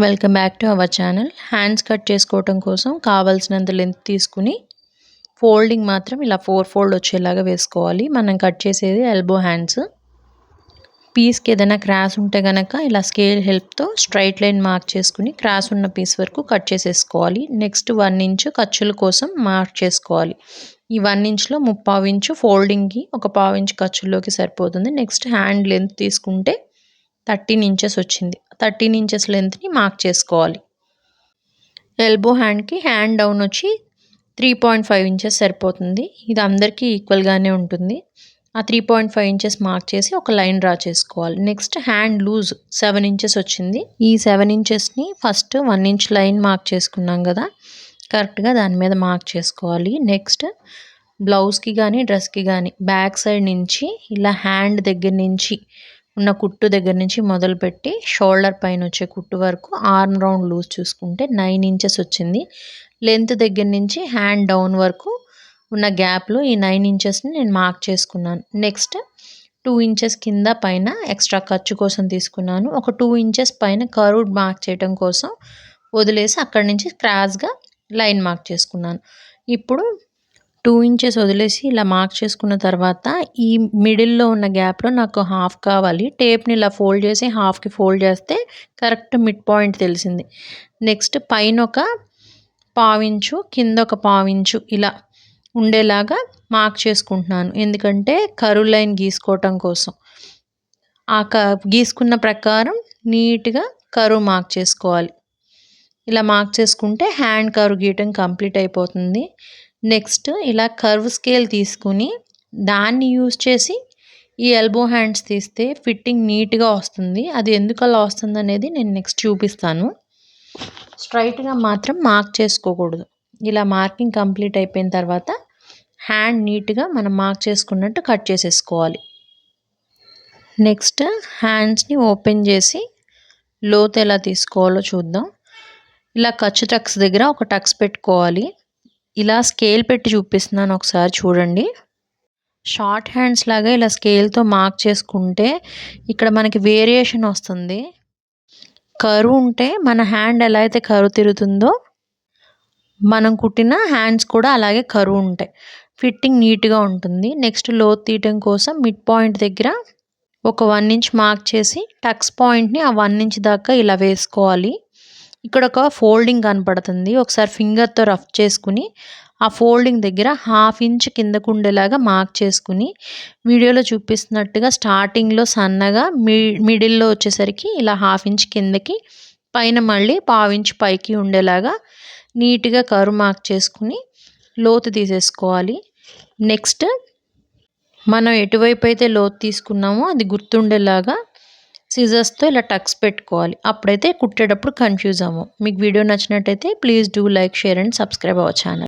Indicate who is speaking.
Speaker 1: Welcome back to our channel. Hands cut చేసుకోవటం కోసం కావాల్సినంత లెంత్ తీసుకుని ఫోల్డింగ్ మాత్రం ఇలా 4 ఫోల్డ్ వచ్చేలాగా వేసుకోవాలి. మనం కట్ చేసేది ఎల్బో హ్యాండ్స్. పీస్కి ఏదైనా క్రాస్ ఉంటే కనుక ఇలా స్కేల్ హెల్ప్తో స్ట్రైట్ లైన్ మార్క్ చేసుకుని క్రాస్ ఉన్న పీస్ వరకు కట్ చేసేసుకోవాలి. నెక్స్ట్ 1 ఇంచ్ ఖర్చుల కోసం మార్క్ చేసుకోవాలి. ఈ 1 ఇంచ్లో 3/4 ఇంచు ఫోల్డింగ్కి, 1/4 ఇంచ్ ఖర్చుల్లోకి సరిపోతుంది. నెక్స్ట్ హ్యాండ్ లెంత్ తీసుకుంటే 13 ఇంచెస్ వచ్చింది. 13 ఇంచెస్ లెంత్ని మార్క్ చేసుకోవాలి. ఎల్బో హ్యాండ్కి హ్యాండ్ డౌన్ వచ్చి 3.5 ఇంచెస్ సరిపోతుంది. ఇది అందరికీ ఈక్వల్గానే ఉంటుంది. ఆ 3.5 ఇంచెస్ మార్క్ చేసి ఒక లైన్ డ్రా చేసుకోవాలి. నెక్స్ట్ హ్యాండ్ లూజ్ 7 ఇంచెస్ వచ్చింది. ఈ 7 ఇంచెస్ని ఫస్ట్ 1 ఇంచ్ లైన్ మార్క్ చేసుకున్నాం కదా, కరెక్ట్గా దాని మీద మార్క్ చేసుకోవాలి. నెక్స్ట్ బ్లౌజ్కి కానీ డ్రెస్కి కానీ బ్యాక్ సైడ్ నుంచి ఇలా హ్యాండ్ దగ్గర నుంచి ఉన్న కుట్టు దగ్గర నుంచి మొదలుపెట్టి షోల్డర్ పైన వచ్చే కుట్టు వరకు ఆర్మ్ రౌండ్ లూజ్ చూసుకుంటే 9 ఇంచెస్ వచ్చింది. లెంత్ దగ్గర నుంచి హ్యాండ్ డౌన్ వరకు ఉన్న గ్యాప్లో ఈ 9 ఇంచెస్ని నేను మార్క్ చేసుకున్నాను. నెక్స్ట్ 2 ఇంచెస్ కింద పైన ఎక్స్ట్రా ఖర్చు కోసం తీసుకున్నాను. ఒక 2 ఇంచెస్ పైన కర్వ్ మార్క్ చేయడం కోసం వదిలేసి అక్కడి నుంచి క్రాస్గా లైన్ మార్క్ చేసుకున్నాను. ఇప్పుడు 2 ఇంచెస్ వదిలేసి ఇలా మార్క్ చేసుకున్న తర్వాత ఈ మిడిల్లో ఉన్న గ్యాప్లో నాకు హాఫ్ కావాలి. టేప్ని ఇలా ఫోల్డ్ చేసి హాఫ్కి ఫోల్డ్ చేస్తే కరెక్ట్ మిడ్ పాయింట్ తెలిసింది. నెక్స్ట్ పైన ఒక 1/4 ఇంచు, కింద ఒక 1/4 ఇంచు ఇలా ఉండేలాగా మార్క్ చేసుకుంటున్నాను. ఎందుకంటే కర్వ్ లైన్ గీసుకోవటం కోసం. ఆ గీసుకున్న ప్రకారం నీట్గా కర్వ్ మార్క్ చేసుకోవాలి. ఇలా మార్క్ చేసుకుంటే హ్యాండ్ కర్వ్ గీయటం కంప్లీట్ అయిపోతుంది. నెక్స్ట్ ఇలా కర్వ్ స్కేల్ తీసుకుని దాన్ని యూజ్ చేసి ఈ ఎల్బో హ్యాండ్స్ తీస్తే ఫిట్టింగ్ నీట్గా వస్తుంది. అది ఎందుకు అలా వస్తుంది అనేది నేను నెక్స్ట్ చూపిస్తాను. స్ట్రైట్గా మాత్రం మార్క్ చేసుకోకూడదు. ఇలా మార్కింగ్ కంప్లీట్ అయిపోయిన తర్వాత హ్యాండ్ నీట్గా మనం మార్క్ చేసుకున్నట్టు కట్ చేసేసుకోవాలి. నెక్స్ట్ హ్యాండ్స్ని ఓపెన్ చేసి లోతు ఎలా తీసుకోవాలో చూద్దాం. ఇలా ఖర్చు టక్స్ దగ్గర ఒక టక్స్ పెట్టుకోవాలి. ఇలా స్కేల్ పెట్టి చూపిస్తున్నాను, ఒకసారి చూడండి. షార్ట్ హ్యాండ్స్ లాగా ఇలా స్కేల్తో మార్క్ చేసుకుంటే ఇక్కడ మనకి వేరియేషన్ వస్తుంది. కర్వ్ ఉంటే మన హ్యాండ్ ఎలా అయితే కర్వ్ తిరుగుతుందో మనం కుట్టిన హ్యాండ్స్ కూడా అలాగే కర్వ్ ఉంటాయి. ఫిట్టింగ్ నీట్గా ఉంటుంది. నెక్స్ట్ లోతు తీయటం కోసం మిడ్ పాయింట్ దగ్గర ఒక 1 ఇంచ్ మార్క్ చేసి టక్స్ పాయింట్ని ఆ 1 ఇంచ్ దాకా ఇలా వేసుకోవాలి. ఇక్కడ ఒక ఫోల్డింగ్ కనపడుతుంది. ఒకసారి ఫింగర్తో రఫ్ చేసుకుని ఆ ఫోల్డింగ్ దగ్గర 1/2 ఇంచ్ కిందకు ఉండేలాగా మార్క్ చేసుకుని వీడియోలో చూపిస్తున్నట్టుగా స్టార్టింగ్లో సన్నగా మిడిల్లో వచ్చేసరికి ఇలా 1/2 ఇంచ్ కిందకి, పైన మళ్ళీ 1/4 ఇంచ్ పైకి ఉండేలాగా నీట్గా కర్వ్ మార్క్ చేసుకుని లోతు తీసేసుకోవాలి. నెక్స్ట్ మనం ఎటువైపు అయితే లోతు తీసుకున్నామో అది గుర్తుండేలాగా సిజర్స్తో ఇలా టక్స్ పెట్టుకోవాలి. అప్పుడైతే కుట్టేటప్పుడు కన్ఫ్యూజ్ అవ్వం. మీకు వీడియో నచ్చినట్టయితే please do like, share and subscribe our channel.